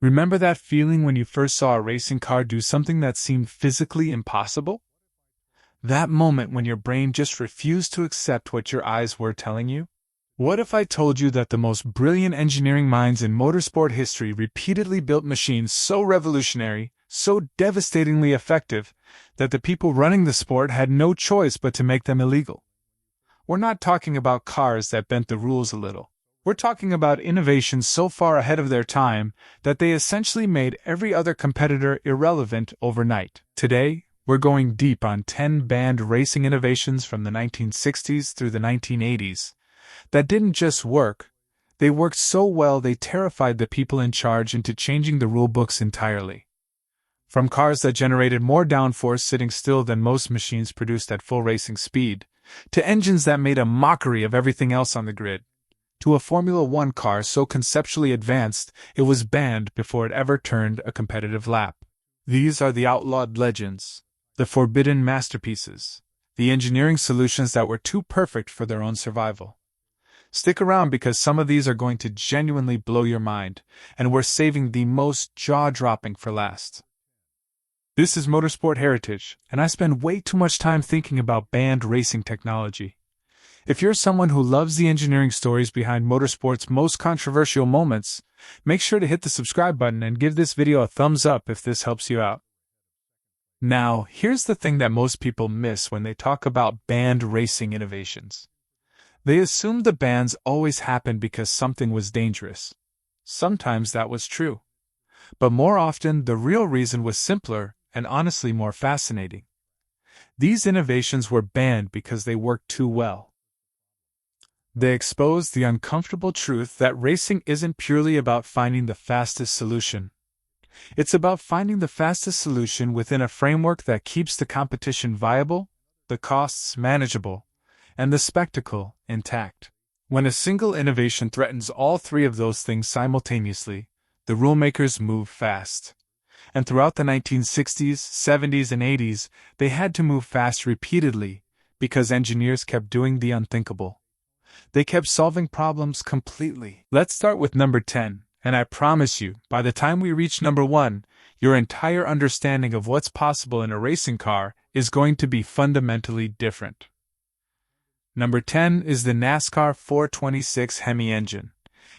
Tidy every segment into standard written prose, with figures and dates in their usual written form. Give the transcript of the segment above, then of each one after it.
Remember that feeling when you first saw a racing car do something that seemed physically impossible? That moment when your brain just refused to accept what your eyes were telling you? What if I told you that the most brilliant engineering minds in motorsport history repeatedly built machines so revolutionary, so devastatingly effective, that the people running the sport had no choice but to make them illegal? We're not talking about cars that bent the rules a little. We're talking about innovations so far ahead of their time that they essentially made every other competitor irrelevant overnight. Today, we're going deep on 10 banned racing innovations from the 1960s through the 1980s that didn't just work, they worked so well they terrified the people in charge into changing the rule books entirely. From cars that generated more downforce sitting still than most machines produced at full racing speed, to engines that made a mockery of everything else on the grid, to a Formula One car so conceptually advanced it was banned before it ever turned a competitive lap. These are the outlawed legends, the forbidden masterpieces, the engineering solutions that were too perfect for their own survival. Stick around because some of these are going to genuinely blow your mind, and we're saving the most jaw-dropping for last. This is Motorsport Heritage, and I spend way too much time thinking about banned racing technology. If you're someone who loves the engineering stories behind motorsport's most controversial moments, make sure to hit the subscribe button and give this video a thumbs up if this helps you out. Now, here's the thing that most people miss when they talk about banned racing innovations. They assume the bans always happened because something was dangerous. Sometimes that was true. But more often, the real reason was simpler and honestly more fascinating. These innovations were banned because they worked too well. They exposed the uncomfortable truth that racing isn't purely about finding the fastest solution. It's about finding the fastest solution within a framework that keeps the competition viable, the costs manageable, and the spectacle intact. When a single innovation threatens all three of those things simultaneously, the rulemakers move fast. And throughout the 1960s, 70s, and 80s, they had to move fast repeatedly because engineers kept doing the unthinkable. They kept solving problems completely. Let's start with number 10, and I promise you, by the time we reach number 1, your entire understanding of what's possible in a racing car is going to be fundamentally different. Number 10 is the NASCAR 426 Hemi engine,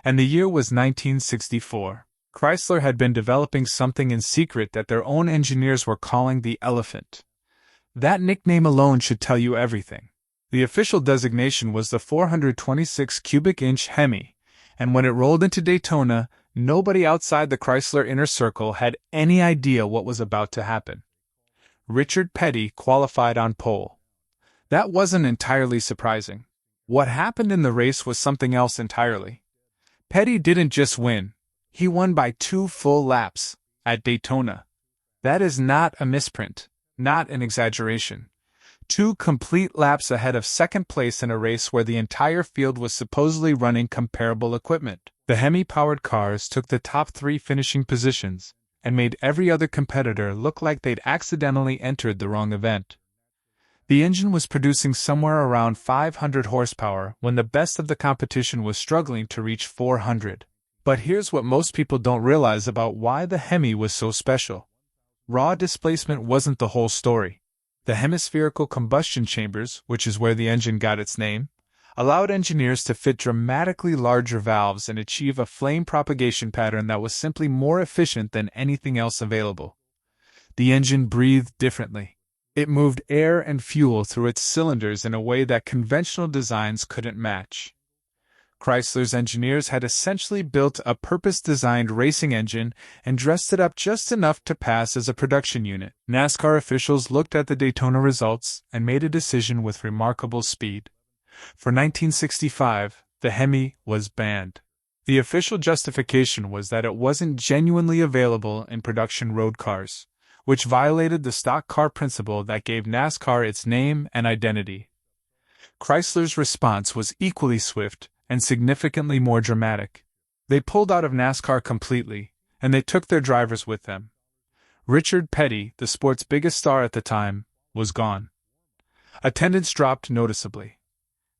and the year was 1964. Chrysler had been developing something in secret that their own engineers were calling the Elephant. That nickname alone should tell you everything. The official designation was the 426 cubic inch Hemi, and when it rolled into Daytona, nobody outside the Chrysler inner circle had any idea what was about to happen. Richard Petty qualified on pole. That wasn't entirely surprising. What happened in the race was something else entirely. Petty didn't just win, he won by 2 full laps at Daytona. That is not a misprint, not an exaggeration. 2 complete laps ahead of second place in a race where the entire field was supposedly running comparable equipment. The Hemi-powered cars took the top 3 finishing positions and made every other competitor look like they'd accidentally entered the wrong event. The engine was producing somewhere around 500 horsepower when the best of the competition was struggling to reach 400. But here's what most people don't realize about why the Hemi was so special. Raw displacement wasn't the whole story. The hemispherical combustion chambers, which is where the engine got its name, allowed engineers to fit dramatically larger valves and achieve a flame propagation pattern that was simply more efficient than anything else available. The engine breathed differently. It moved air and fuel through its cylinders in a way that conventional designs couldn't match. Chrysler's engineers had essentially built a purpose-designed racing engine and dressed it up just enough to pass as a production unit. NASCAR officials looked at the Daytona results and made a decision with remarkable speed. For 1965, the Hemi was banned. The official justification was that it wasn't genuinely available in production road cars, which violated the stock car principle that gave NASCAR its name and identity. Chrysler's response was equally swift and significantly more dramatic. They pulled out of NASCAR completely, and they took their drivers with them. Richard Petty, the sport's biggest star at the time, was gone. Attendance dropped noticeably.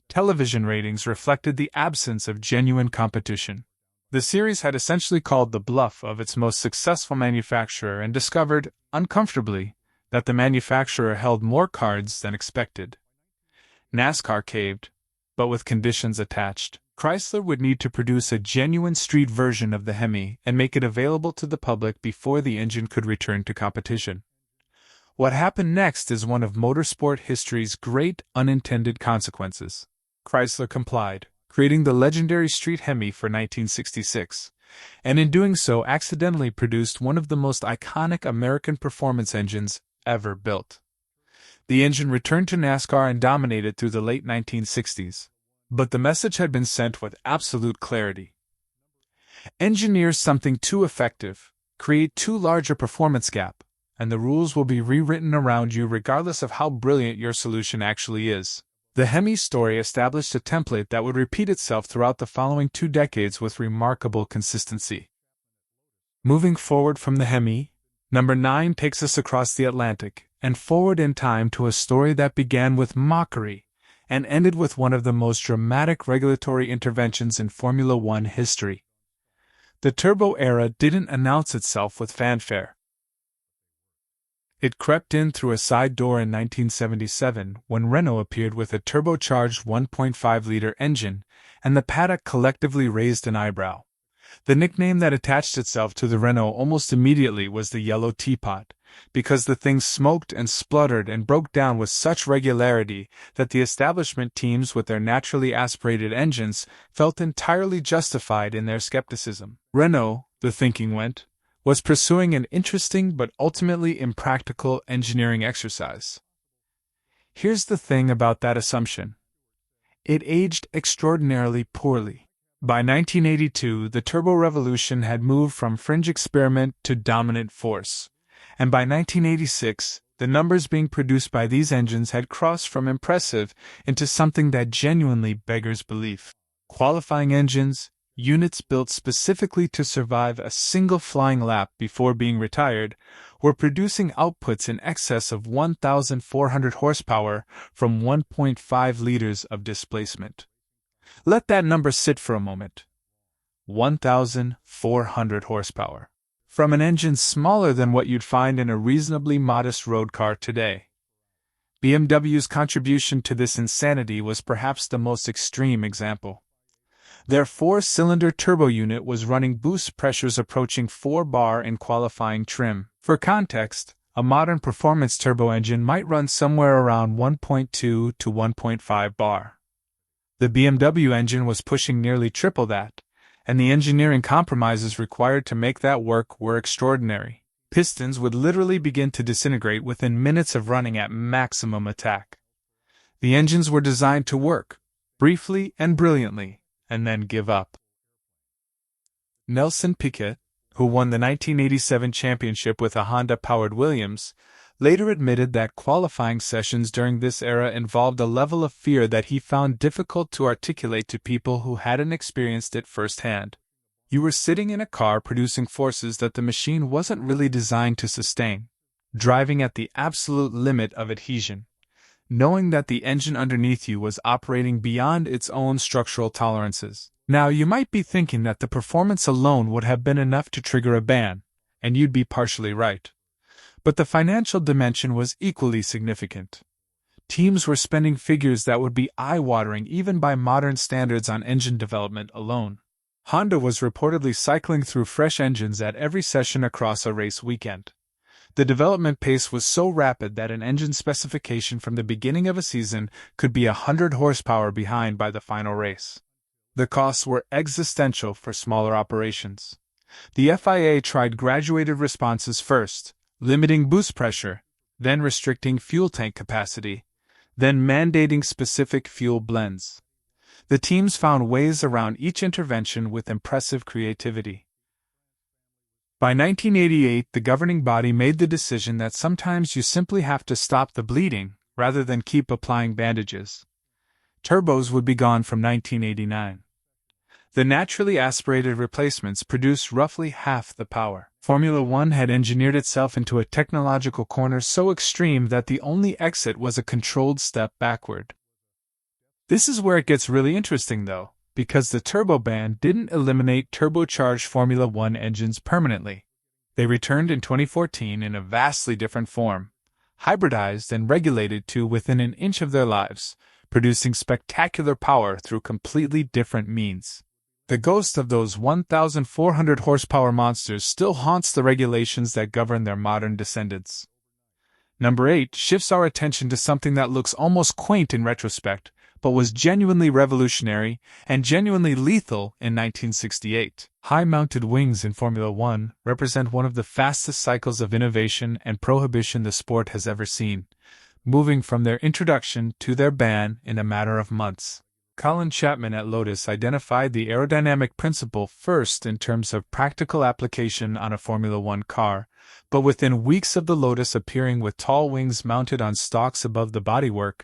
Television ratings reflected the absence of genuine competition. The series had essentially called the bluff of its most successful manufacturer and discovered, uncomfortably, that the manufacturer held more cards than expected. NASCAR caved, but with conditions attached. Chrysler would need to produce a genuine street version of the Hemi and make it available to the public before the engine could return to competition. What happened next is one of motorsport history's great unintended consequences. Chrysler complied, creating the legendary Street Hemi for 1966, and in doing so accidentally produced one of the most iconic American performance engines ever built. The engine returned to NASCAR and dominated through the late 1960s. But the message had been sent with absolute clarity. Engineer something too effective, create too large a performance gap, and the rules will be rewritten around you regardless of how brilliant your solution actually is. The Hemi story established a template that would repeat itself throughout the following 2 decades with remarkable consistency. Moving forward from the Hemi, number 9 takes us across the Atlantic and forward in time to a story that began with mockery and ended with one of the most dramatic regulatory interventions in Formula One history. The turbo era didn't announce itself with fanfare. It crept in through a side door in 1977 when Renault appeared with a turbocharged 1.5-liter engine, and the paddock collectively raised an eyebrow. The nickname that attached itself to the Renault almost immediately was the Yellow Teapot, because the thing smoked and spluttered and broke down with such regularity that the establishment teams with their naturally aspirated engines felt entirely justified in their skepticism. Renault, the thinking went, was pursuing an interesting but ultimately impractical engineering exercise. Here's the thing about that assumption. It aged extraordinarily poorly. By 1982, the turbo revolution had moved from fringe experiment to dominant force, and by 1986, the numbers being produced by these engines had crossed from impressive into something that genuinely beggars belief. Qualifying engines, units built specifically to survive a single flying lap before being retired, were producing outputs in excess of 1,400 horsepower from 1.5 liters of displacement. Let that number sit for a moment. 1,400 horsepower. From an engine smaller than what you'd find in a reasonably modest road car today. BMW's contribution to this insanity was perhaps the most extreme example. Their 4-cylinder turbo unit was running boost pressures approaching 4 bar in qualifying trim. For context, a modern performance turbo engine might run somewhere around 1.2 to 1.5 bar. The BMW engine was pushing nearly triple that, and the engineering compromises required to make that work were extraordinary. Pistons would literally begin to disintegrate within minutes of running at maximum attack. The engines were designed to work, briefly and brilliantly, and then give up. Nelson Piquet, who won the 1987 championship with a Honda-powered Williams, later admitted that qualifying sessions during this era involved a level of fear that he found difficult to articulate to people who hadn't experienced it firsthand. You were sitting in a car producing forces that the machine wasn't really designed to sustain, driving at the absolute limit of adhesion, knowing that the engine underneath you was operating beyond its own structural tolerances. Now you might be thinking that the performance alone would have been enough to trigger a ban, and you'd be partially right. But the financial dimension was equally significant. Teams were spending figures that would be eye-watering even by modern standards on engine development alone. Honda was reportedly cycling through fresh engines at every session across a race weekend. The development pace was so rapid that an engine specification from the beginning of a season could be 100 horsepower behind by the final race. The costs were existential for smaller operations. The FIA tried graduated responses first, limiting boost pressure, then restricting fuel tank capacity, then mandating specific fuel blends. The teams found ways around each intervention with impressive creativity. By 1988, the governing body made the decision that sometimes you simply have to stop the bleeding, rather than keep applying bandages. Turbos would be gone from 1989. The naturally aspirated replacements produced roughly half the power. Formula One had engineered itself into a technological corner so extreme that the only exit was a controlled step backward. This is where it gets really interesting, though, because the turbo ban didn't eliminate turbocharged Formula One engines permanently. They returned in 2014 in a vastly different form, hybridized and regulated to within an inch of their lives, producing spectacular power through completely different means. The ghost of those 1,400 horsepower monsters still haunts the regulations that govern their modern descendants. Number 8 shifts our attention to something that looks almost quaint in retrospect, but was genuinely revolutionary and genuinely lethal in 1968. High-mounted wings in Formula One represent one of the fastest cycles of innovation and prohibition the sport has ever seen, moving from their introduction to their ban in a matter of months. Colin Chapman at Lotus identified the aerodynamic principle first in terms of practical application on a Formula One car, but within weeks of the Lotus appearing with tall wings mounted on stalks above the bodywork,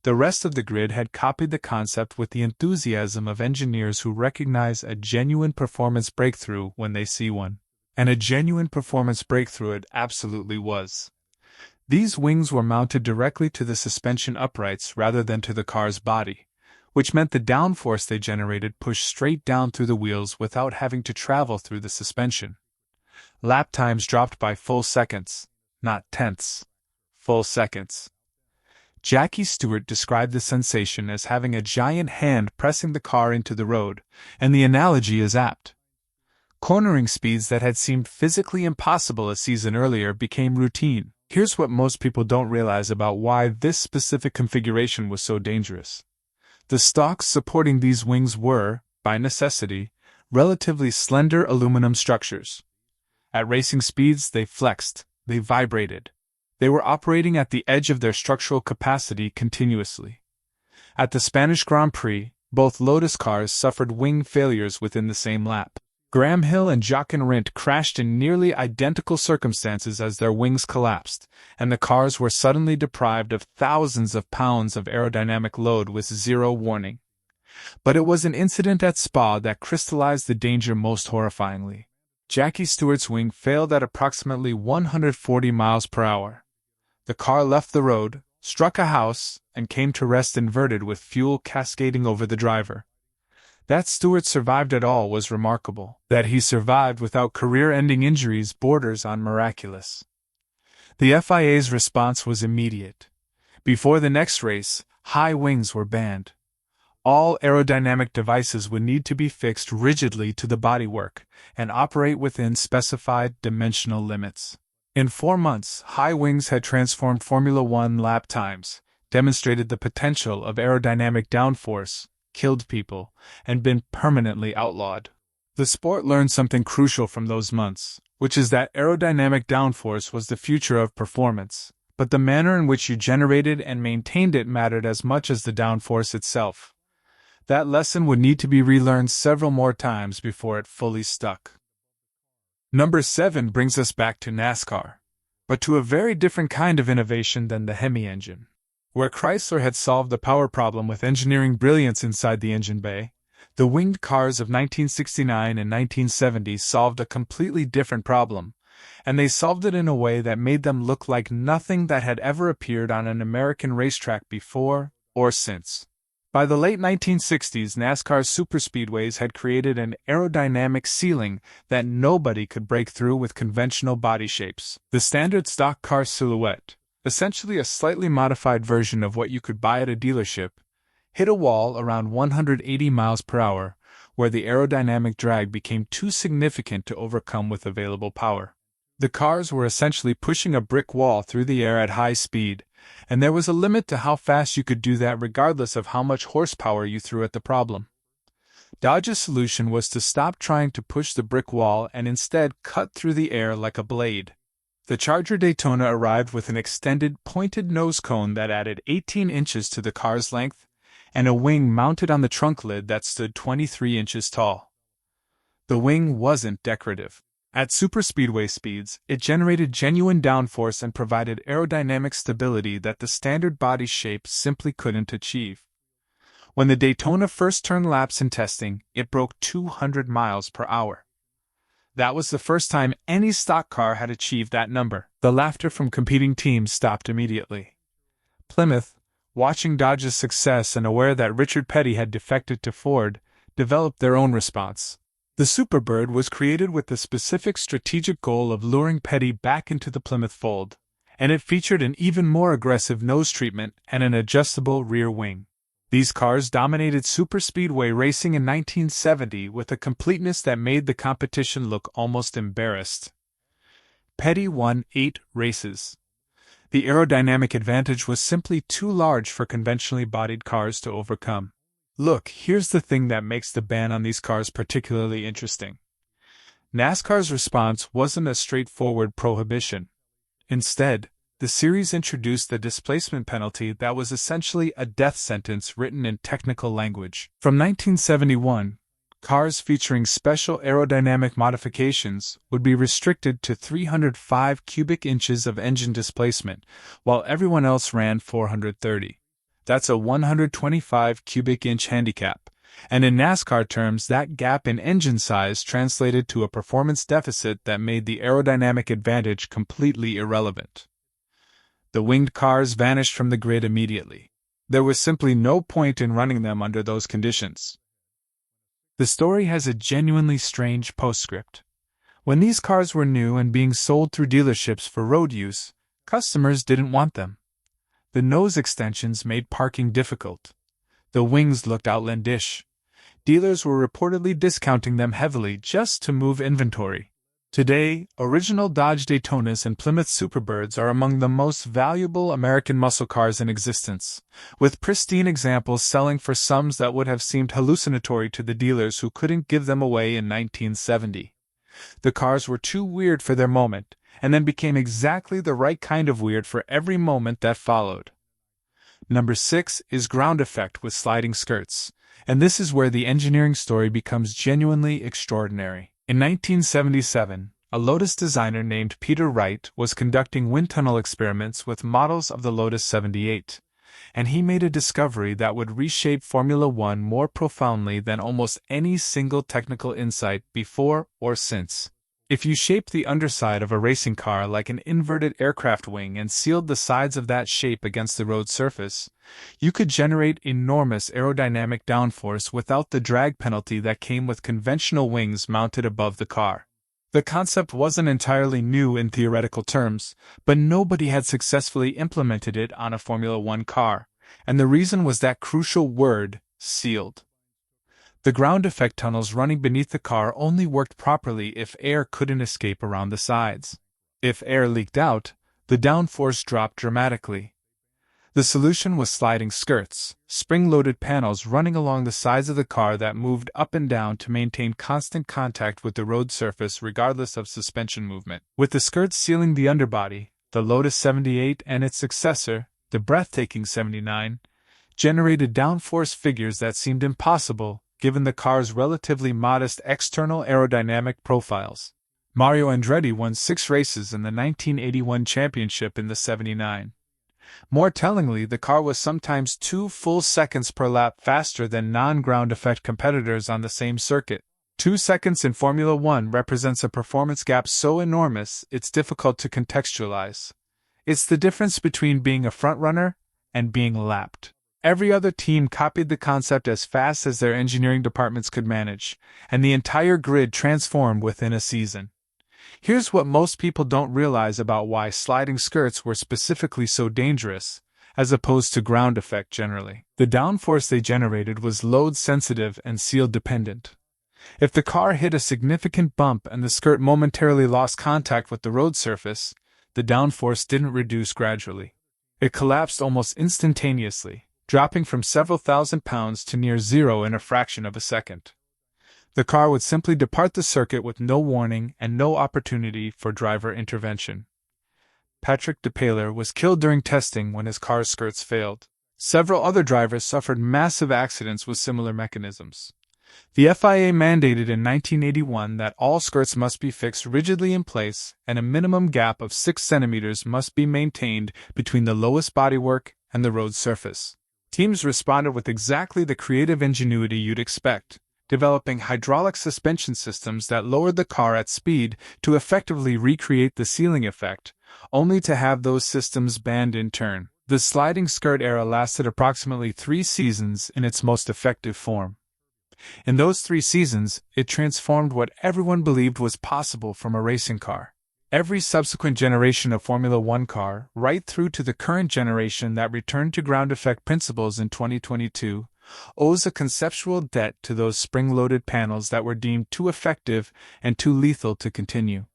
the rest of the grid had copied the concept with the enthusiasm of engineers who recognize a genuine performance breakthrough when they see one. And a genuine performance breakthrough it absolutely was. These wings were mounted directly to the suspension uprights rather than to the car's body, which meant the downforce they generated pushed straight down through the wheels without having to travel through the suspension. Lap times dropped by full seconds, not tenths. Full seconds. Jackie Stewart described the sensation as having a giant hand pressing the car into the road, and the analogy is apt. Cornering speeds that had seemed physically impossible a season earlier became routine. Here's what most people don't realize about why this specific configuration was so dangerous. The stalks supporting these wings were, by necessity, relatively slender aluminum structures. At racing speeds, they flexed, they vibrated. They were operating at the edge of their structural capacity continuously. At the Spanish Grand Prix, both Lotus cars suffered wing failures within the same lap. Graham Hill and Jochen Rindt crashed in nearly identical circumstances as their wings collapsed, and the cars were suddenly deprived of thousands of pounds of aerodynamic load with zero warning. But it was an incident at Spa that crystallized the danger most horrifyingly. Jackie Stewart's wing failed at approximately 140 miles per hour. The car left the road, struck a house, and came to rest inverted with fuel cascading over the driver. That Stewart survived at all was remarkable. That he survived without career-ending injuries borders on miraculous. The FIA's response was immediate. Before the next race, high wings were banned. All aerodynamic devices would need to be fixed rigidly to the bodywork and operate within specified dimensional limits. In 4 months, high wings had transformed Formula One lap times, demonstrated the potential of aerodynamic downforce, killed people, and been permanently outlawed. The sport learned something crucial from those months, which is that aerodynamic downforce was the future of performance, but the manner in which you generated and maintained it mattered as much as the downforce itself. That lesson would need to be relearned several more times before it fully stuck. Number 7 brings us back to NASCAR, but to a very different kind of innovation than the Hemi engine. Where Chrysler had solved the power problem with engineering brilliance inside the engine bay, the winged cars of 1969 and 1970 solved a completely different problem, and they solved it in a way that made them look like nothing that had ever appeared on an American racetrack before or since. By the late 1960s, NASCAR's superspeedways had created an aerodynamic ceiling that nobody could break through with conventional body shapes. The standard stock car silhouette, essentially a slightly modified version of what you could buy at a dealership, hit a wall around 180 miles per hour, where the aerodynamic drag became too significant to overcome with available power. The cars were essentially pushing a brick wall through the air at high speed, and there was a limit to how fast you could do that regardless of how much horsepower you threw at the problem. Dodge's solution was to stop trying to push the brick wall and instead cut through the air like a blade. The Charger Daytona arrived with an extended, pointed nose cone that added 18 inches to the car's length, and a wing mounted on the trunk lid that stood 23 inches tall. The wing wasn't decorative. At superspeedway speeds, it generated genuine downforce and provided aerodynamic stability that the standard body shape simply couldn't achieve. When the Daytona first turned laps in testing, it broke 200 miles per hour. That was the first time any stock car had achieved that number. The laughter from competing teams stopped immediately. Plymouth, watching Dodge's success and aware that Richard Petty had defected to Ford, developed their own response. The Superbird was created with the specific strategic goal of luring Petty back into the Plymouth fold, and it featured an even more aggressive nose treatment and an adjustable rear wing. These cars dominated superspeedway racing in 1970 with a completeness that made the competition look almost embarrassed. Petty won 8 races. The aerodynamic advantage was simply too large for conventionally bodied cars to overcome. Look, here's the thing that makes the ban on these cars particularly interesting. NASCAR's response wasn't a straightforward prohibition. Instead, the series introduced the displacement penalty that was essentially a death sentence written in technical language. From 1971, cars featuring special aerodynamic modifications would be restricted to 305 cubic inches of engine displacement, while everyone else ran 430. That's a 125 cubic inch handicap, and in NASCAR terms that gap in engine size translated to a performance deficit that made the aerodynamic advantage completely irrelevant. The winged cars vanished from the grid immediately. There was simply no point in running them under those conditions. The story has a genuinely strange postscript. When these cars were new and being sold through dealerships for road use, customers didn't want them. The nose extensions made parking difficult. The wings looked outlandish. Dealers were reportedly discounting them heavily just to move inventory. Today, original Dodge Daytonas and Plymouth Superbirds are among the most valuable American muscle cars in existence, with pristine examples selling for sums that would have seemed hallucinatory to the dealers who couldn't give them away in 1970. The cars were too weird for their moment, and then became exactly the right kind of weird for every moment that followed. Number 6 is ground effect with sliding skirts, and this is where the engineering story becomes genuinely extraordinary. In 1977, a Lotus designer named Peter Wright was conducting wind tunnel experiments with models of the Lotus 78, and he made a discovery that would reshape Formula One more profoundly than almost any single technical insight before or since. If you shaped the underside of a racing car like an inverted aircraft wing and sealed the sides of that shape against the road surface, you could generate enormous aerodynamic downforce without the drag penalty that came with conventional wings mounted above the car. The concept wasn't entirely new in theoretical terms, but nobody had successfully implemented it on a Formula One car, and the reason was that crucial word, sealed. The ground effect tunnels running beneath the car only worked properly if air couldn't escape around the sides. If air leaked out, the downforce dropped dramatically. The solution was sliding skirts, spring-loaded panels running along the sides of the car that moved up and down to maintain constant contact with the road surface regardless of suspension movement. With the skirts sealing the underbody, the Lotus 78 and its successor, the breathtaking 79, generated downforce figures that seemed impossible given the car's relatively modest external aerodynamic profiles. Mario Andretti won 6 races in the 1981 championship in the 79. More tellingly, the car was sometimes 2 full seconds per lap faster than non-ground effect competitors on the same circuit. 2 seconds in Formula One represents a performance gap so enormous it's difficult to contextualize. It's the difference between being a frontrunner and being lapped. Every other team copied the concept as fast as their engineering departments could manage, and the entire grid transformed within a season. Here's what most people don't realize about why sliding skirts were specifically so dangerous, as opposed to ground effect generally. The downforce they generated was load-sensitive and seal-dependent. If the car hit a significant bump and the skirt momentarily lost contact with the road surface, the downforce didn't reduce gradually. It collapsed almost instantaneously, dropping from several thousand pounds to near zero in a fraction of a second. The car would simply depart the circuit with no warning and no opportunity for driver intervention. Patrick Depailler was killed during testing when his car's skirts failed. Several other drivers suffered massive accidents with similar mechanisms. The FIA mandated in 1981 that all skirts must be fixed rigidly in place and a minimum gap of 6 centimeters must be maintained between the lowest bodywork and the road surface. Teams responded with exactly the creative ingenuity you'd expect, developing hydraulic suspension systems that lowered the car at speed to effectively recreate the sealing effect, only to have those systems banned in turn. The sliding skirt era lasted approximately 3 seasons in its most effective form. In those 3 seasons, it transformed what everyone believed was possible from a racing car. Every subsequent generation of Formula One car, right through to the current generation that returned to ground effect principles in 2022, owes a conceptual debt to those spring-loaded panels that were deemed too effective and too lethal to continue.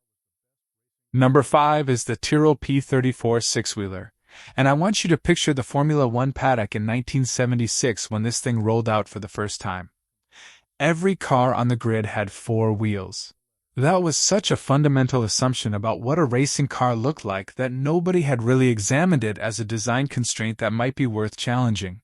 Number 5 is the Tyrrell P34 six-wheeler, and I want you to picture the Formula One paddock in 1976 when this thing rolled out for the first time. Every car on the grid had 4 wheels. That was such a fundamental assumption about what a racing car looked like that nobody had really examined it as a design constraint that might be worth challenging.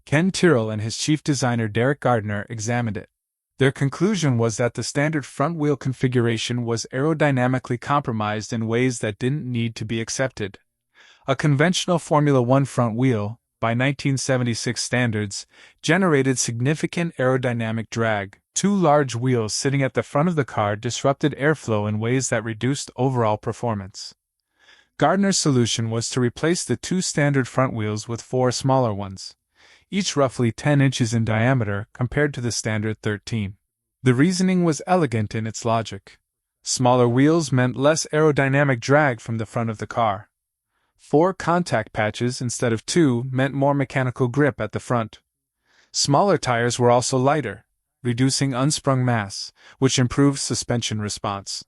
Ken Tyrrell and his chief designer Derek Gardner examined it. Their conclusion was that the standard front wheel configuration was aerodynamically compromised in ways that didn't need to be accepted. A conventional Formula One front wheel, by 1976 standards, generated significant aerodynamic drag. 2 large wheels sitting at the front of the car disrupted airflow in ways that reduced overall performance. Gardner's solution was to replace the 2 standard front wheels with 4 smaller ones, each roughly 10 inches in diameter compared to the standard 13. The reasoning was elegant in its logic. Smaller wheels meant less aerodynamic drag from the front of the car. 4 contact patches instead of 2 meant more mechanical grip at the front. Smaller tires were also lighter, reducing unsprung mass, which improved suspension response.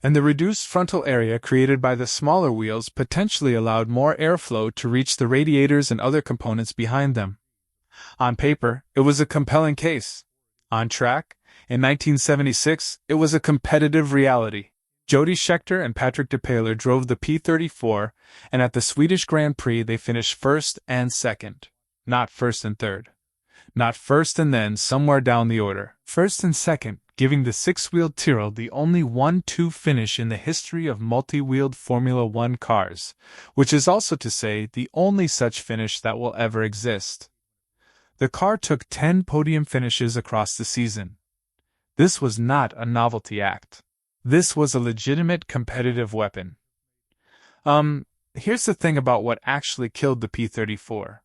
And the reduced frontal area created by the smaller wheels potentially allowed more airflow to reach the radiators and other components behind them. On paper, it was a compelling case. On track, in 1976, it was a competitive reality. Jody Scheckter and Patrick DePaler drove the P34, and at the Swedish Grand Prix they finished first and second. Not first and third. Not first and then somewhere down the order. First and second, giving the 6-wheeled Tyrrell the only 1-2 finish in the history of multi-wheeled Formula One cars, which is also to say the only such finish that will ever exist. The car took 10 podium finishes across the season. This was not a novelty act. This was a legitimate competitive weapon. Here's the thing about what actually killed the P34.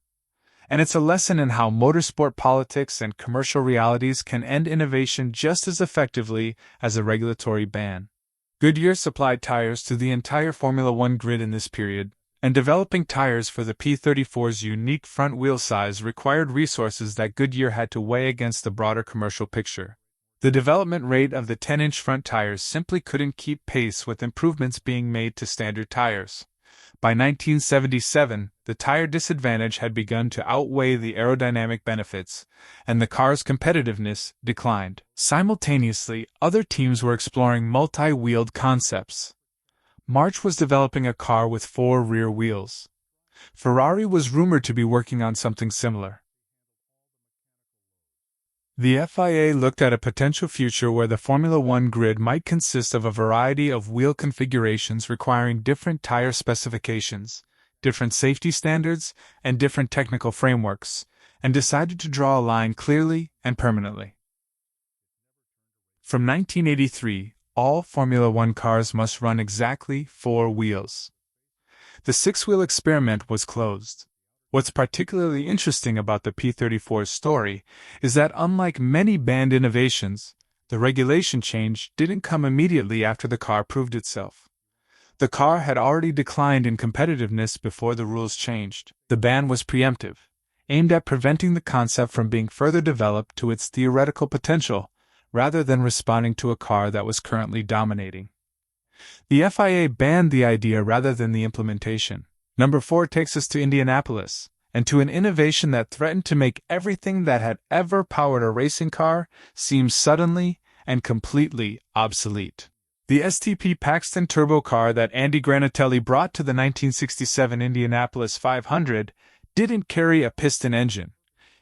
And it's a lesson in how motorsport politics and commercial realities can end innovation just as effectively as a regulatory ban. Goodyear supplied tires to the entire Formula One grid in this period, and developing tires for the P34's unique front wheel size required resources that Goodyear had to weigh against the broader commercial picture. The development rate of the 10-inch front tires simply couldn't keep pace with improvements being made to standard tires. By 1977, the tire disadvantage had begun to outweigh the aerodynamic benefits, and the car's competitiveness declined. Simultaneously, other teams were exploring multi-wheeled concepts. March was developing a car with 4 rear wheels. Ferrari was rumored to be working on something similar. The FIA looked at a potential future where the Formula One grid might consist of a variety of wheel configurations requiring different tire specifications, different safety standards, and different technical frameworks, and decided to draw a line clearly and permanently. From 1983, all Formula One cars must run exactly 4 wheels. The 6-wheel experiment was closed. What's particularly interesting about the P34's story is that unlike many banned innovations, the regulation change didn't come immediately after the car proved itself. The car had already declined in competitiveness before the rules changed. The ban was preemptive, aimed at preventing the concept from being further developed to its theoretical potential, rather than responding to a car that was currently dominating. The FIA banned the idea rather than the implementation. Number 4 takes us to Indianapolis, and to an innovation that threatened to make everything that had ever powered a racing car seem suddenly and completely obsolete. The STP Paxton turbo car that Andy Granatelli brought to the 1967 Indianapolis 500 didn't carry a piston engine.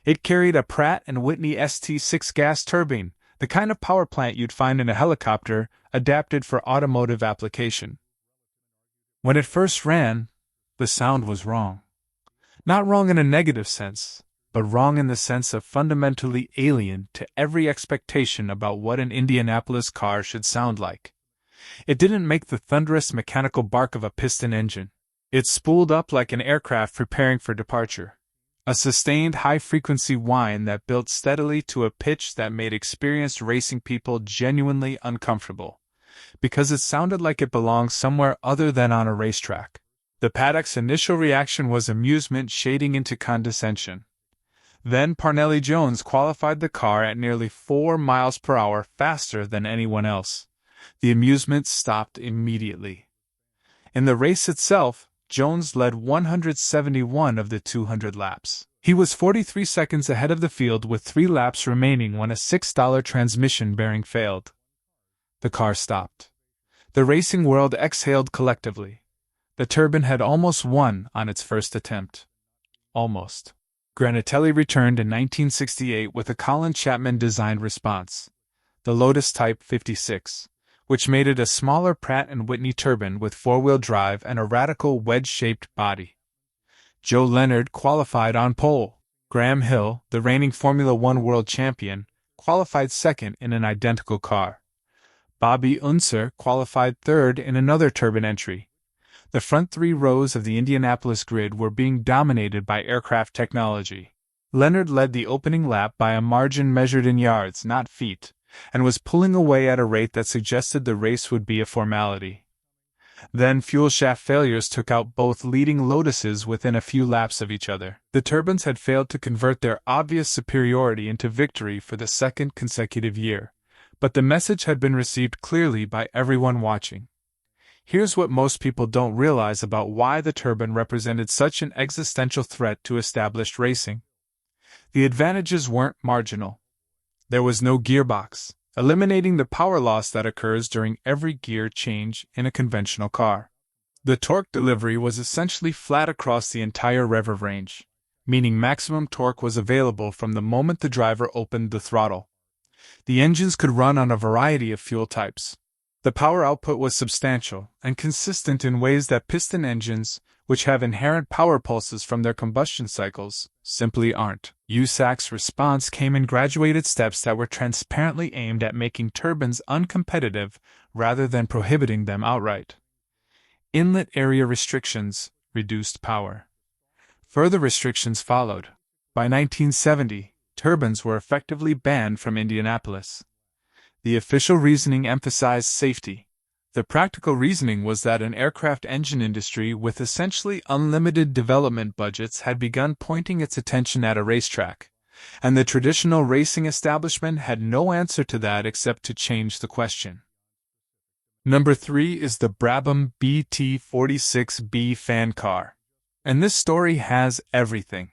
It carried a Pratt & Whitney ST6 gas turbine, the kind of power plant you'd find in a helicopter, adapted for automotive application. When it first ran, the sound was wrong. Not wrong in a negative sense, but wrong in the sense of fundamentally alien to every expectation about what an Indianapolis car should sound like. It didn't make the thunderous mechanical bark of a piston engine. It spooled up like an aircraft preparing for departure. A sustained high-frequency whine that built steadily to a pitch that made experienced racing people genuinely uncomfortable, because it sounded like it belonged somewhere other than on a racetrack. The paddock's initial reaction was amusement shading into condescension. Then Parnelli Jones qualified the car at nearly 4 miles per hour faster than anyone else. The amusement stopped immediately. In the race itself, Jones led 171 of the 200 laps. He was 43 seconds ahead of the field with 3 laps remaining when a $6 transmission bearing failed. The car stopped. The racing world exhaled collectively. The turbine had almost won on its first attempt. Almost. Granatelli returned in 1968 with a Colin Chapman-designed response, the Lotus Type 56, which made it a smaller Pratt & Whitney turbine with four-wheel drive and a radical wedge-shaped body. Joe Leonard qualified on pole. Graham Hill, the reigning Formula One world champion, qualified second in an identical car. Bobby Unser qualified third in another turbine entry. The front 3 rows of the Indianapolis grid were being dominated by aircraft technology. Leonard led the opening lap by a margin measured in yards, not feet, and was pulling away at a rate that suggested the race would be a formality. Then fuel shaft failures took out both leading Lotuses within a few laps of each other. The turbines had failed to convert their obvious superiority into victory for the second consecutive year, but the message had been received clearly by everyone watching. Here's what most people don't realize about why the turbine represented such an existential threat to established racing. The advantages weren't marginal. There was no gearbox, eliminating the power loss that occurs during every gear change in a conventional car. The torque delivery was essentially flat across the entire rev range, meaning maximum torque was available from the moment the driver opened the throttle. The engines could run on a variety of fuel types. The power output was substantial and consistent in ways that piston engines, which have inherent power pulses from their combustion cycles, simply aren't. USAC's response came in graduated steps that were transparently aimed at making turbines uncompetitive rather than prohibiting them outright. Inlet area restrictions reduced power. Further restrictions followed. By 1970, turbines were effectively banned from Indianapolis. The official reasoning emphasized safety. The practical reasoning was that an aircraft engine industry with essentially unlimited development budgets had begun pointing its attention at a racetrack, and the traditional racing establishment had no answer to that except to change the question. Number 3 is the Brabham BT46B fan car. And this story has everything.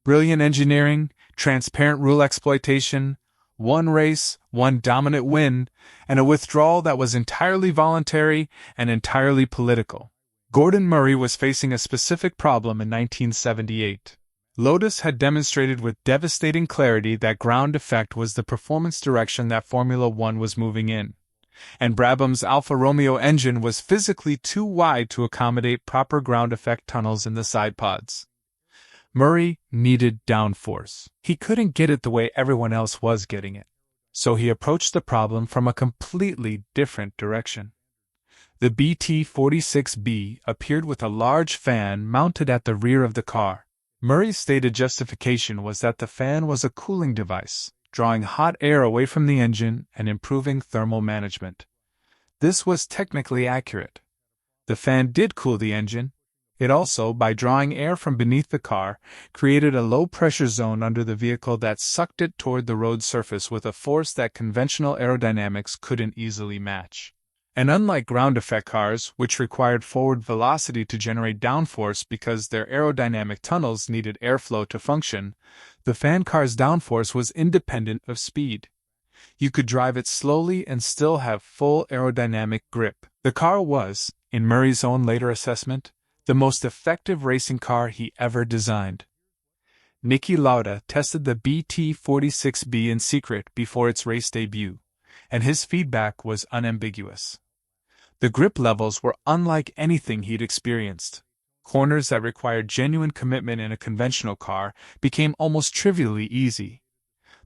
Brilliant engineering, transparent rule exploitation, one race, one dominant win, and a withdrawal that was entirely voluntary and entirely political. Gordon Murray was facing a specific problem in 1978. Lotus had demonstrated with devastating clarity that ground effect was the performance direction that Formula One was moving in, and Brabham's Alfa Romeo engine was physically too wide to accommodate proper ground effect tunnels in the side pods. Murray needed downforce. He couldn't get it the way everyone else was getting it, so he approached the problem from a completely different direction. The BT46B appeared with a large fan mounted at the rear of the car. Murray's stated justification was that the fan was a cooling device, drawing hot air away from the engine and improving thermal management. This was technically accurate. The fan did cool the engine. It also, by drawing air from beneath the car, created a low-pressure zone under the vehicle that sucked it toward the road surface with a force that conventional aerodynamics couldn't easily match. And unlike ground effect cars, which required forward velocity to generate downforce because their aerodynamic tunnels needed airflow to function, the fan car's downforce was independent of speed. You could drive it slowly and still have full aerodynamic grip. The car was, in Murray's own later assessment, the most effective racing car he ever designed. Niki Lauda tested the BT46B in secret before its race debut, and his feedback was unambiguous. The grip levels were unlike anything he'd experienced. Corners that required genuine commitment in a conventional car became almost trivially easy.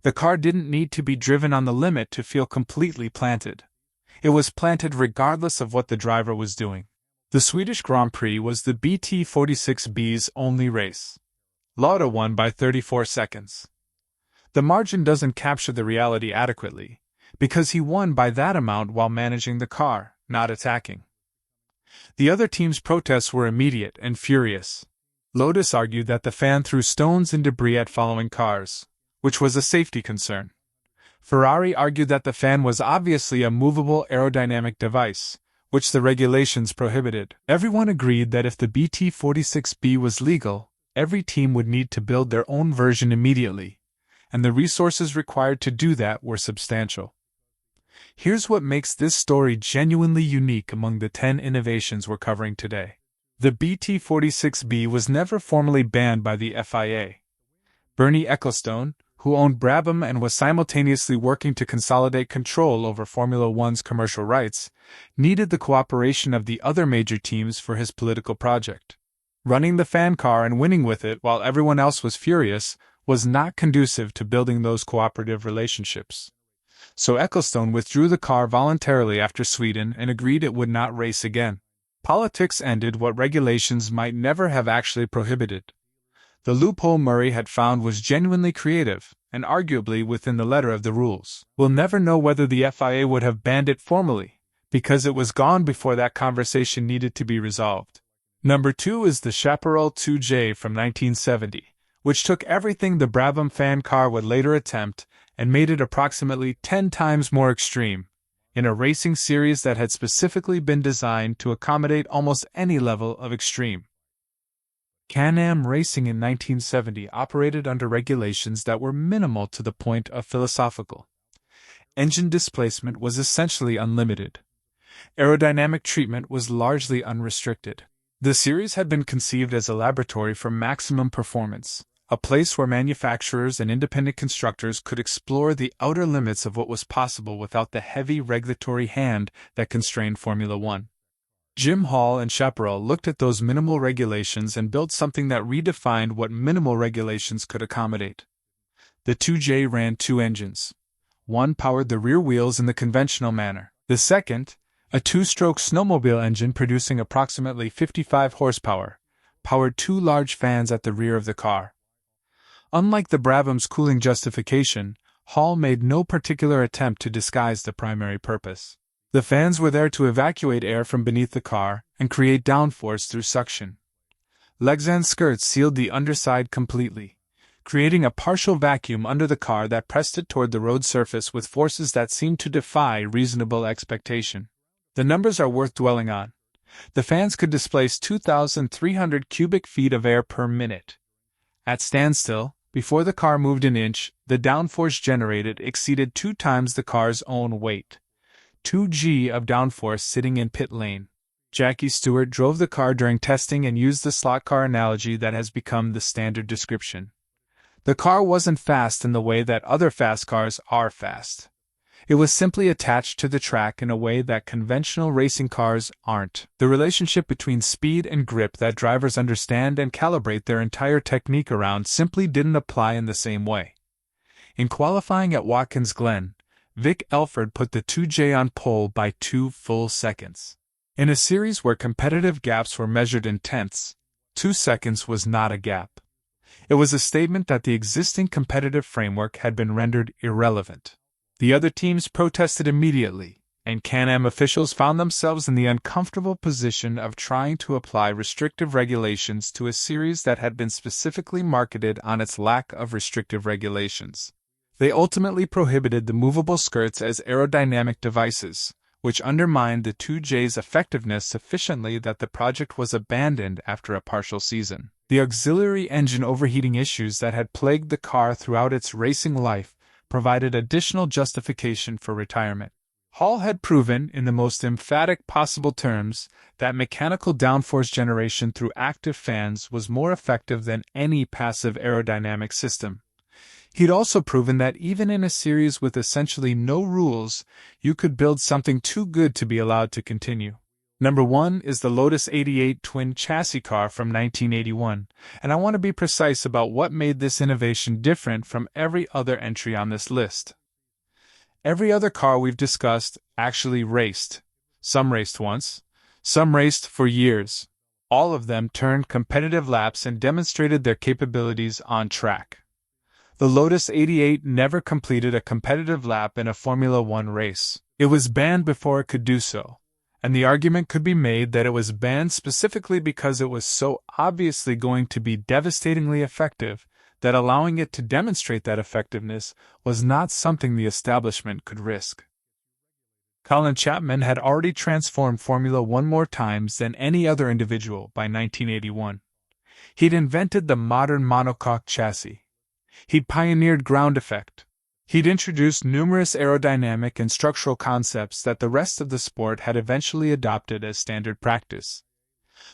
The car didn't need to be driven on the limit to feel completely planted. It was planted regardless of what the driver was doing. The Swedish Grand Prix was the BT46B's only race. Lauda won by 34 seconds. The margin doesn't capture the reality adequately, because he won by that amount while managing the car, not attacking. The other team's protests were immediate and furious. Lotus argued that the fan threw stones and debris at following cars, which was a safety concern. Ferrari argued that the fan was obviously a movable aerodynamic device, which the regulations prohibited. Everyone agreed that if the BT46B was legal, every team would need to build their own version immediately, and the resources required to do that were substantial. Here's what makes this story genuinely unique among the 10 innovations we're covering today. The BT46B was never formally banned by the FIA. Bernie Ecclestone, who owned Brabham and was simultaneously working to consolidate control over Formula One's commercial rights, needed the cooperation of the other major teams for his political project. Running the fan car and winning with it while everyone else was furious was not conducive to building those cooperative relationships. So Ecclestone withdrew the car voluntarily after Sweden and agreed it would not race again. Politics ended what regulations might never have actually prohibited. The loophole Murray had found was genuinely creative, and arguably within the letter of the rules. We'll never know whether the FIA would have banned it formally, because it was gone before that conversation needed to be resolved. Number 2 is the Chaparral 2J from 1970, which took everything the Brabham fan car would later attempt and made it approximately 10 times more extreme, in a racing series that had specifically been designed to accommodate almost any level of extreme. Can-Am racing in 1970 operated under regulations that were minimal to the point of philosophical. Engine displacement was essentially unlimited. Aerodynamic treatment was largely unrestricted. The series had been conceived as a laboratory for maximum performance, a place where manufacturers and independent constructors could explore the outer limits of what was possible without the heavy regulatory hand that constrained Formula One. Jim Hall and Chaparral looked at those minimal regulations and built something that redefined what minimal regulations could accommodate. The 2J ran 2 engines. One powered the rear wheels in the conventional manner. The second, a 2-stroke snowmobile engine producing approximately 55 horsepower, powered 2 large fans at the rear of the car. Unlike the Brabham's cooling justification, Hall made no particular attempt to disguise the primary purpose. The fans were there to evacuate air from beneath the car and create downforce through suction. Legs and skirts sealed the underside completely, creating a partial vacuum under the car that pressed it toward the road surface with forces that seemed to defy reasonable expectation. The numbers are worth dwelling on. The fans could displace 2,300 cubic feet of air per minute. At standstill, before the car moved an inch, the downforce generated exceeded 2 times the car's own weight. 2G of downforce sitting in pit lane. Jackie Stewart drove the car during testing and used the slot car analogy that has become the standard description. The car wasn't fast in the way that other fast cars are fast. It was simply attached to the track in a way that conventional racing cars aren't. The relationship between speed and grip that drivers understand and calibrate their entire technique around simply didn't apply in the same way. In qualifying at Watkins Glen, Vic Elford put the 2J on pole by 2 full seconds. In a series where competitive gaps were measured in tenths, 2 seconds was not a gap. It was a statement that the existing competitive framework had been rendered irrelevant. The other teams protested immediately, and Can-Am officials found themselves in the uncomfortable position of trying to apply restrictive regulations to a series that had been specifically marketed on its lack of restrictive regulations. They ultimately prohibited the movable skirts as aerodynamic devices, which undermined the 2J's effectiveness sufficiently that the project was abandoned after a partial season. The auxiliary engine overheating issues that had plagued the car throughout its racing life provided additional justification for retirement. Hall had proven, in the most emphatic possible terms, that mechanical downforce generation through active fans was more effective than any passive aerodynamic system. He'd also proven that even in a series with essentially no rules, you could build something too good to be allowed to continue. Number 1 is the Lotus 88 twin chassis car from 1981, and I want to be precise about what made this innovation different from every other entry on this list. Every other car we've discussed actually raced. Some raced once, some raced for years. All of them turned competitive laps and demonstrated their capabilities on track. The Lotus 88 never completed a competitive lap in a Formula One race. It was banned before it could do so, and the argument could be made that it was banned specifically because it was so obviously going to be devastatingly effective that allowing it to demonstrate that effectiveness was not something the establishment could risk. Colin Chapman had already transformed Formula One more times than any other individual by 1981. He'd invented the modern monocoque chassis. He'd pioneered ground effect. He'd introduced numerous aerodynamic and structural concepts that the rest of the sport had eventually adopted as standard practice.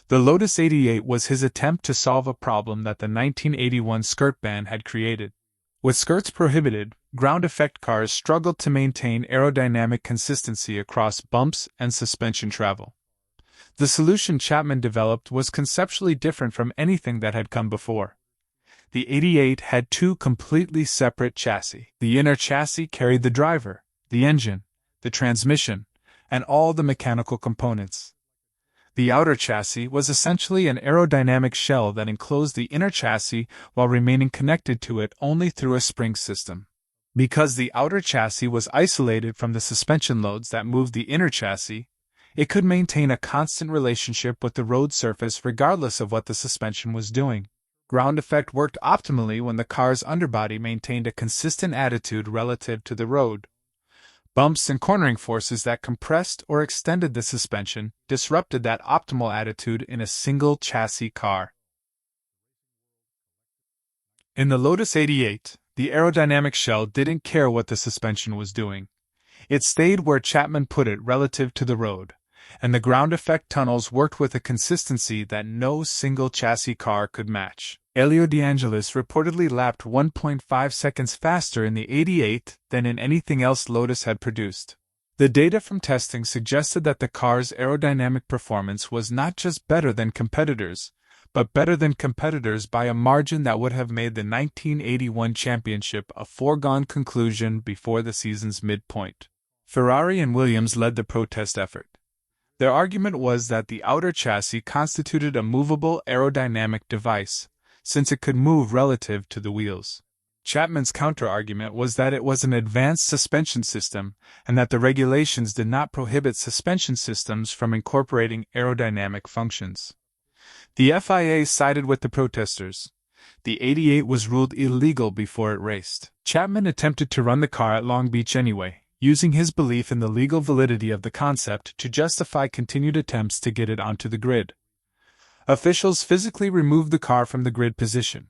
The Lotus 88 was his attempt to solve a problem that the 1981 skirt ban had created. With skirts prohibited, ground effect cars struggled to maintain aerodynamic consistency across bumps and suspension travel. The solution Chapman developed was conceptually different from anything that had come before. The 88 had two completely separate chassis. The inner chassis carried the driver, the engine, the transmission, and all the mechanical components. The outer chassis was essentially an aerodynamic shell that enclosed the inner chassis while remaining connected to it only through a spring system. Because the outer chassis was isolated from the suspension loads that moved the inner chassis, it could maintain a constant relationship with the road surface regardless of what the suspension was doing. Ground effect worked optimally when the car's underbody maintained a consistent attitude relative to the road. Bumps and cornering forces that compressed or extended the suspension disrupted that optimal attitude in a single chassis car. In the Lotus 88, the aerodynamic shell didn't care what the suspension was doing. It stayed where Chapman put it relative to the road, and the ground effect tunnels worked with a consistency that no single chassis car could match. Elio De Angelis reportedly lapped 1.5 seconds faster in the 88 than in anything else Lotus had produced. The data from testing suggested that the car's aerodynamic performance was not just better than competitors, but better than competitors by a margin that would have made the 1981 championship a foregone conclusion before the season's midpoint. Ferrari and Williams led the protest effort. Their argument was that the outer chassis constituted a movable aerodynamic device, since it could move relative to the wheels. Chapman's counter-argument was that it was an advanced suspension system and that the regulations did not prohibit suspension systems from incorporating aerodynamic functions. The FIA sided with the protesters. The 88 was ruled illegal before it raced. Chapman attempted to run the car at Long Beach anyway, using his belief in the legal validity of the concept to justify continued attempts to get it onto the grid. Officials physically removed the car from the grid position.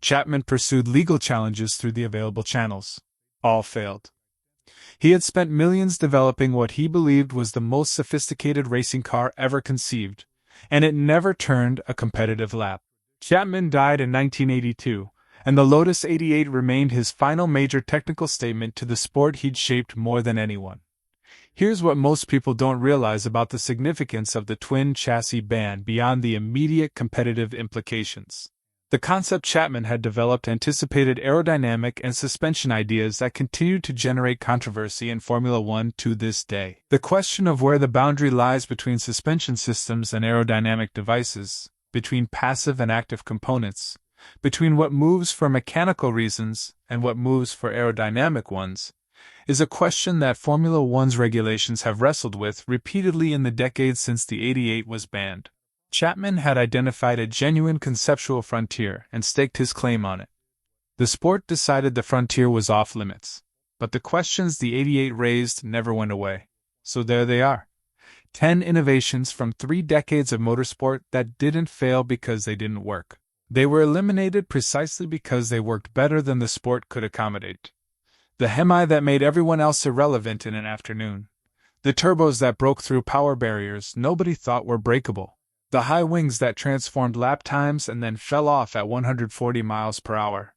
Chapman pursued legal challenges through the available channels. All failed. He had spent millions developing what he believed was the most sophisticated racing car ever conceived, and it never turned a competitive lap. Chapman died in 1982, and the Lotus 88 remained his final major technical statement to the sport he'd shaped more than anyone. Here's what most people don't realize about the significance of the twin chassis ban beyond the immediate competitive implications. The concept Chapman had developed anticipated aerodynamic and suspension ideas that continue to generate controversy in Formula One to this day. The question of where the boundary lies between suspension systems and aerodynamic devices, between passive and active components, between what moves for mechanical reasons and what moves for aerodynamic ones, is a question that Formula One's regulations have wrestled with repeatedly in the decades since the 88 was banned. Chapman had identified a genuine conceptual frontier and staked his claim on it. The sport decided the frontier was off limits, but the questions the 88 raised never went away. So there they are. 10 innovations from 3 decades of motorsport that didn't fail because they didn't work. They were eliminated precisely because they worked better than the sport could accommodate. The Hemi that made everyone else irrelevant in an afternoon. The turbos that broke through power barriers nobody thought were breakable. The high wings that transformed lap times and then fell off at 140 miles per hour.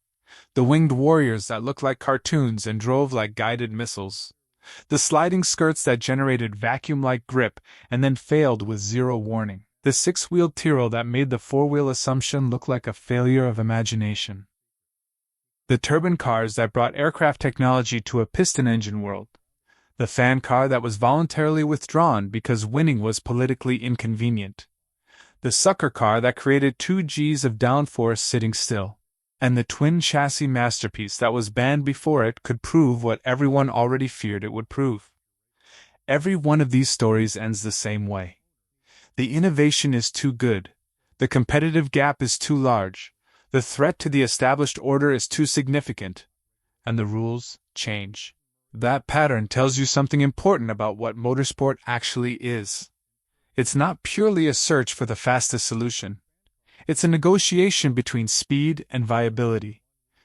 The winged warriors that looked like cartoons and drove like guided missiles. The sliding skirts that generated vacuum-like grip and then failed with zero warning. The 6-wheeled Tyrrell that made the 4-wheel Assumption look like a failure of imagination. The turbine cars that brought aircraft technology to a piston engine world. The fan car that was voluntarily withdrawn because winning was politically inconvenient. the sucker car that created 2 Gs of downforce sitting still, and the twin chassis masterpiece that was banned before it could prove what everyone already feared it would prove. Every one of these stories ends the same way. The innovation is too good, the competitive gap is too large, the threat to the established order is too significant, and the rules change. That pattern tells you something important about what motorsport actually is. It's not purely a search for the fastest solution. It's a negotiation between speed and viability,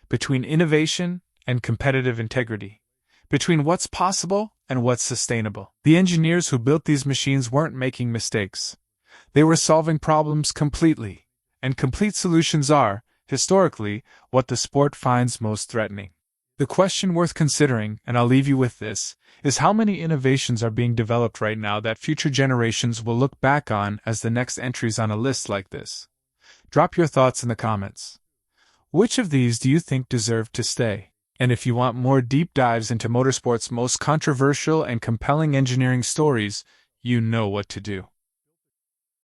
between innovation and competitive integrity, between what's possible and what's sustainable. The engineers who built these machines weren't making mistakes. They were solving problems completely, and complete solutions are, historically, what the sport finds most threatening. The question worth considering, and I'll leave you with this, is how many innovations are being developed right now that future generations will look back on as the next entries on a list like this? Drop your thoughts in the comments. Which of these do you think deserve to stay? And if you want more deep dives into motorsport's most controversial and compelling engineering stories, you know what to do.